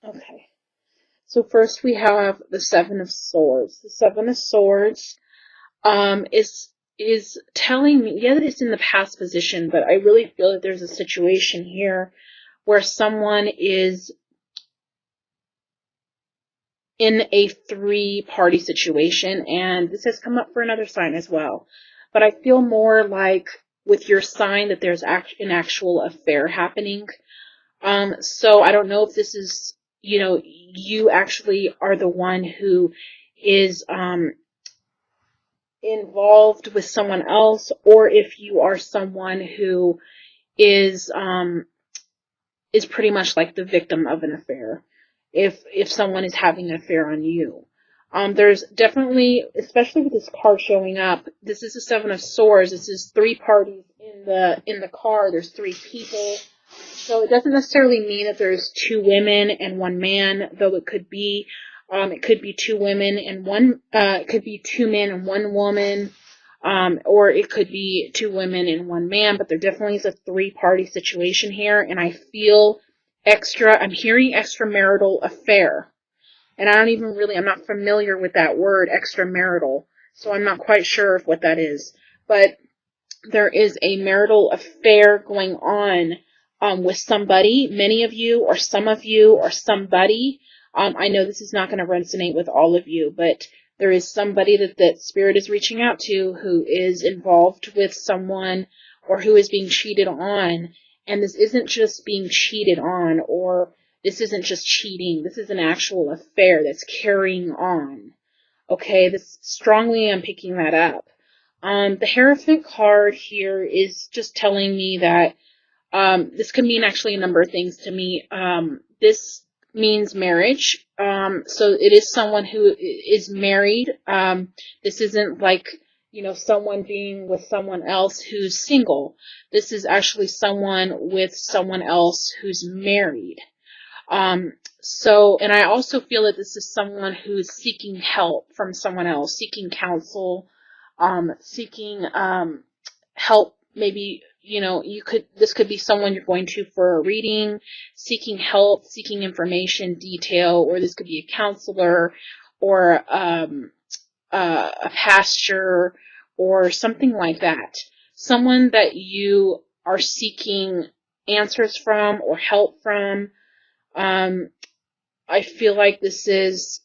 Okay. So first we have the Seven of Swords. The Seven of Swords is telling me, yeah, that it's in the past position, but I really feel that there's a situation here where someone is in a three-party situation, and this has come up for another sign as well. But I feel more like with your sign that there's an actual affair happening. So I don't know if this is, you actually are the one who is involved with someone else, or if you are someone who is pretty much like the victim of an affair. If someone is having an affair on you. There's definitely, especially with this card showing up, this is the Seven of Swords. This is three parties in the card. There's three people. So it doesn't necessarily mean that there's two women and one man, though it could be. It could be two women and it could be two men and one woman, or it could be two women and one man, but there definitely is a three-party situation here, and I feel I'm hearing extramarital affair. And I'm not familiar with that word, extramarital, so I'm not quite sure of what that is. But there is a marital affair going on with somebody, many of you, or some of you, or somebody. I know this is not going to resonate with all of you, but there is somebody that Spirit is reaching out to who is involved with someone or who is being cheated on. And this isn't just being cheated on, or this isn't just cheating. This is an actual affair that's carrying on. Okay, I'm picking that up. The Hierophant card here is just telling me that this could mean actually a number of things to me. This means marriage. So it is someone who is married. This isn't like, someone being with someone else who's single. This is actually someone with someone else who's married. And I also feel that this is someone who's seeking help from someone else, seeking counsel, seeking, help. Maybe, this could be someone you're going to for a reading, seeking help, seeking information, detail, or this could be a counselor or, a pastor or something like that. Someone that you are seeking answers from or help from. I feel like this is,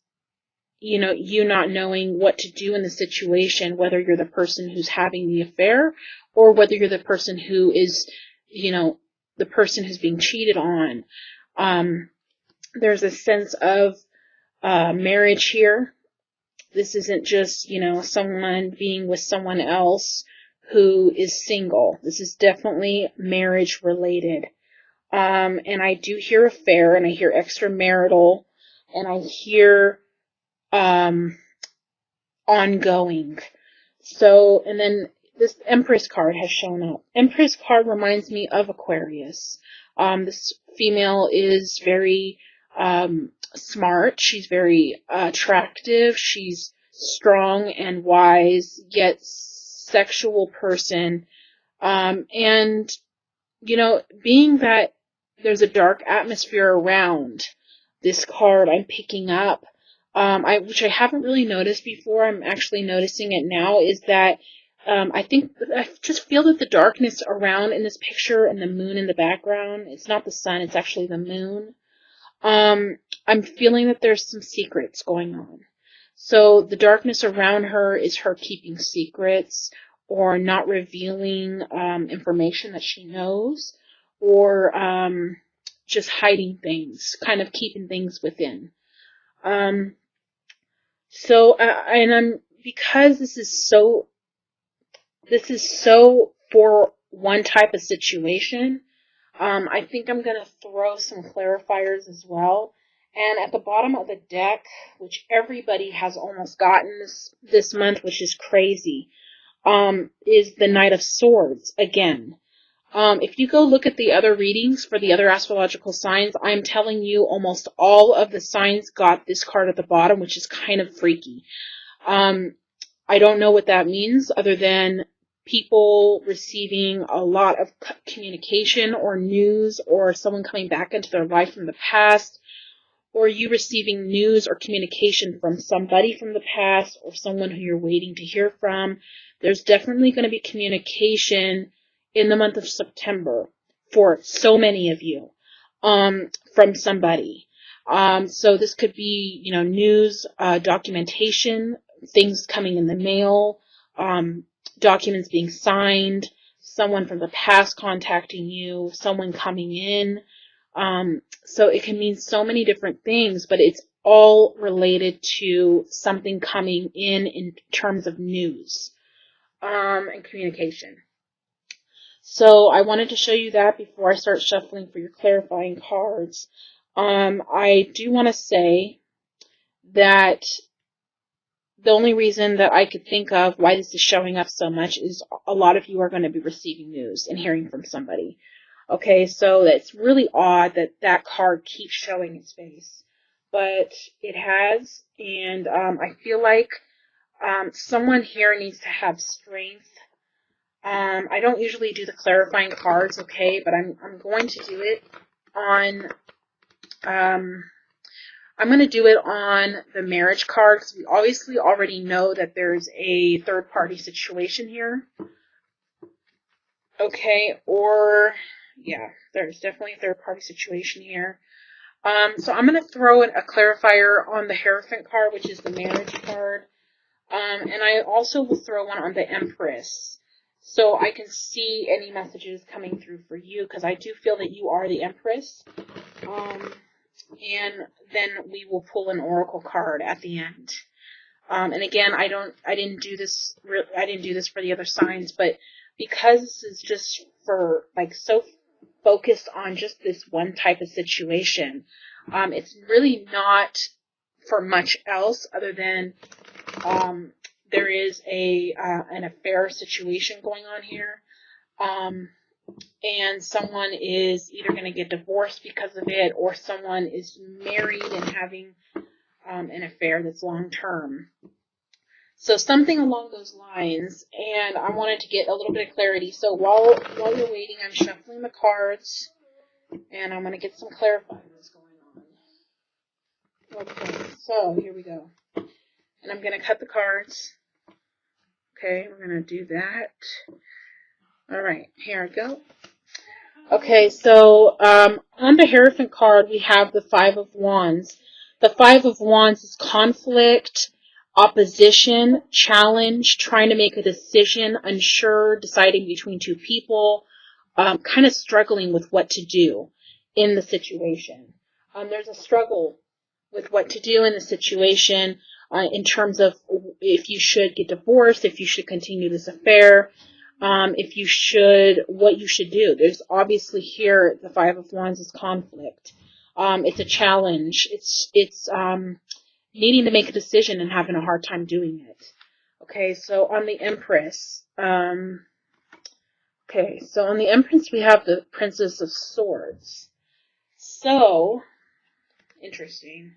you not knowing what to do in the situation, whether you're the person who's having the affair or whether you're the person who is, the person who's being cheated on. There's a sense of marriage here. This isn't just, someone being with someone else who is single. This is definitely marriage related. And I do hear affair, and I hear extramarital, and I hear ongoing. So, and then this Empress card has shown up. Empress card reminds me of Aquarius. This female is very smart. She's very attractive. She's strong and wise, yet sexual person. And, being that there's a dark atmosphere around this card I'm picking up, which I haven't really noticed before, I'm actually noticing it now, is that I just feel that the darkness around in this picture and the moon in the background, it's not the sun, it's actually the moon. I'm feeling that there's some secrets going on. So the darkness around her is her keeping secrets or not revealing information that she knows, or just hiding things, kind of keeping things within. Because this is so for one type of situation, I think I'm going to throw some clarifiers as well. And at the bottom of the deck, which everybody has almost gotten this month, which is crazy, is the Knight of Swords again. If you go look at the other readings for the other astrological signs, I'm telling you almost all of the signs got this card at the bottom, which is kind of freaky. I don't know what that means other than people receiving a lot of communication or news or someone coming back into their life from the past, or you receiving news or communication from somebody from the past or someone who you're waiting to hear from. There's definitely going to be communication in the month of September for so many of you from somebody. So this could be, news, documentation, things coming in the mail, documents being signed, someone from the past contacting you, someone coming in. So it can mean so many different things, but it's all related to something coming in terms of news and communication. So I wanted to show you that before I start shuffling for your clarifying cards. I do want to say that the only reason that I could think of why this is showing up so much is a lot of you are going to be receiving news and hearing from somebody. Okay, so it's really odd that that card keeps showing its face, but it has, and I feel like someone here needs to have strength. I don't usually do the clarifying cards, okay, but I'm going to do it on I'm going to do it on the marriage card because we obviously already know that there's a third-party situation here. Okay, or, yeah, there's definitely a third-party situation here. So I'm going to throw in a clarifier on the Hierophant card, which is the marriage card. And I also will throw one on the Empress, so I can see any messages coming through for you, because I do feel that you are the Empress. And then we will pull an oracle card at the end. And again, I didn't do this for the other signs, but because this is just for so focused on just this one type of situation, it's really not for much else other than there is an affair situation going on here. And someone is either going to get divorced because of it, or someone is married and having an affair that's long term. So something along those lines, and I wanted to get a little bit of clarity. So while you're waiting, I'm shuffling the cards, and I'm going to get some clarifying what's going on. Okay, so here we go. And I'm going to cut the cards. Okay, we're going to do that. All right, here we go. Okay, so on the Hierophant card, we have the Five of Wands. The Five of Wands is conflict, opposition, challenge, trying to make a decision, unsure, deciding between two people, kind of struggling with what to do in the situation. There's a struggle with what to do in the situation in terms of if you should get divorced, if you should continue this affair, what you should do. There's obviously here, the Five of Wands is conflict. It's a challenge. It's needing to make a decision and having a hard time doing it. Okay, so on the Empress, we have the Princess of Swords. So, interesting.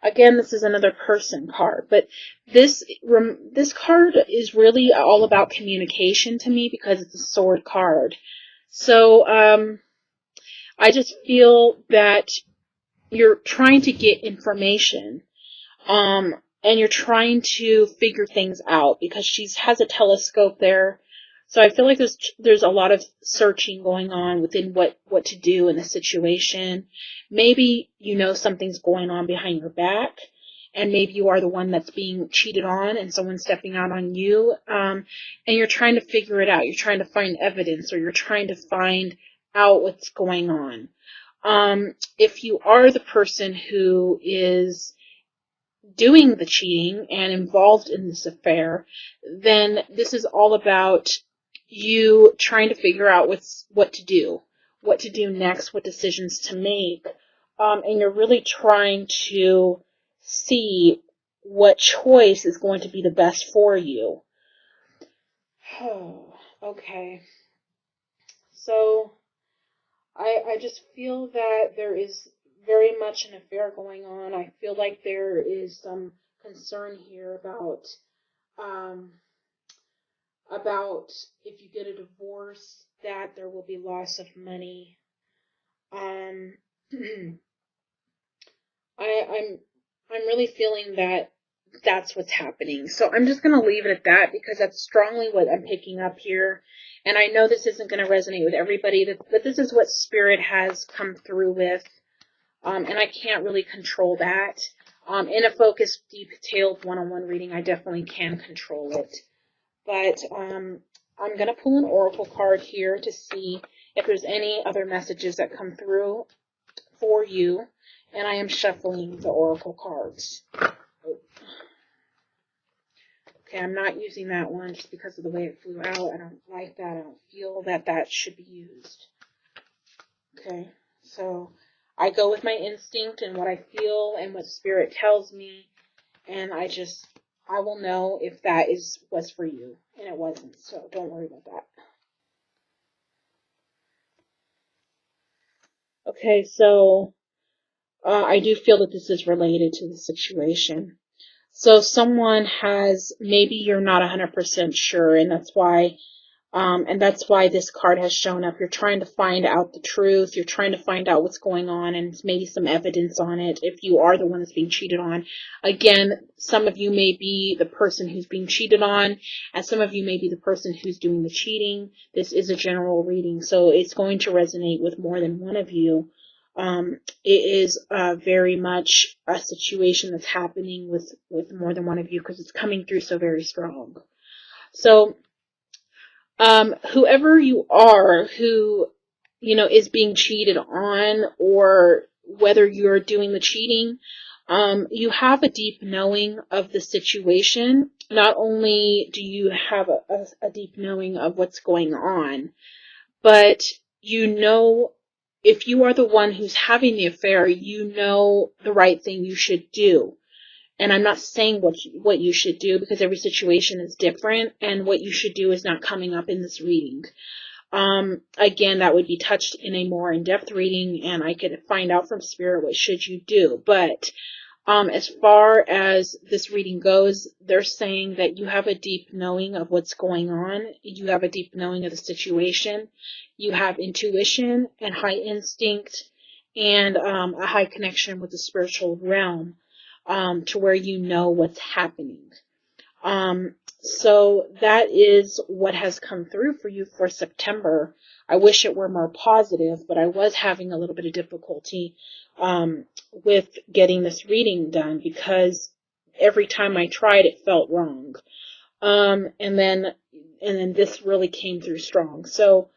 Again, this is another person card, but this card is really all about communication to me because it's a sword card. So, I just feel that you're trying to get information, and you're trying to figure things out because she has a telescope there. So I feel like there's a lot of searching going on within what to do in a situation. Maybe something's going on behind your back, and maybe you are the one that's being cheated on and someone's stepping out on you, and you're trying to figure it out. You're trying to find evidence, or you're trying to find out what's going on. If you are the person who is doing the cheating and involved in this affair, then this is all about you trying to figure out what to do next, what decisions to make, and you're really trying to see what choice is going to be the best for you. Okay. So I just feel that there is very much an affair going on. I feel like there is some concern here about if you get a divorce, that there will be loss of money. Um, I'm really feeling that that's what's happening. So I'm just going to leave it at that because that's strongly what I'm picking up here. And I know this isn't going to resonate with everybody, but this is what Spirit has come through with. And I can't really control that. In a focused, detailed one-on-one reading, I definitely can control it. But I'm going to pull an oracle card here to see if there's any other messages that come through for you. And I am shuffling the oracle cards. Okay, I'm not using that one just because of the way it flew out. I don't like that. I don't feel that that should be used. Okay, so I go with my instinct and what I feel and what Spirit tells me, and I will know if that was for you, and it wasn't, so don't worry about that. Okay, so I do feel that this is related to the situation. So someone maybe you're not 100% sure, and that's why this card has shown up. You're trying to find out the truth. You're trying to find out what's going on and maybe some evidence on it if you are the one that's being cheated on. Again, some of you may be the person who's being cheated on, and some of you may be the person who's doing the cheating. This is a general reading, so it's going to resonate with more than one of you. It is very much a situation that's happening with more than one of you because it's coming through so very strong. So, whoever you are who, is being cheated on, or whether you're doing the cheating, you have a deep knowing of the situation. Not only do you have a deep knowing of what's going on, but if you are the one who's having the affair, you know the right thing you should do. And I'm not saying what you should do because every situation is different, and what you should do is not coming up in this reading. Again, that would be touched in a more in-depth reading, and I could find out from Spirit what should you do. But as far as this reading goes, they're saying that you have a deep knowing of what's going on. You have a deep knowing of the situation. You have intuition and high instinct and a high connection with the spiritual realm, to where you know what's happening. So that is what has come through for you for September. I wish it were more positive, but I was having a little bit of difficulty with getting this reading done because every time I tried, it felt wrong. And then this really came through strong. So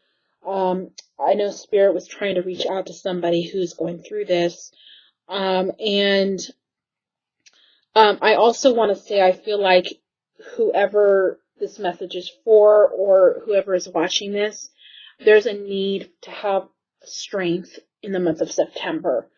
I know Spirit was trying to reach out to somebody who's going through this. And I also want to say I feel like whoever this message is for, or whoever is watching this, there's a need to have strength in the month of September.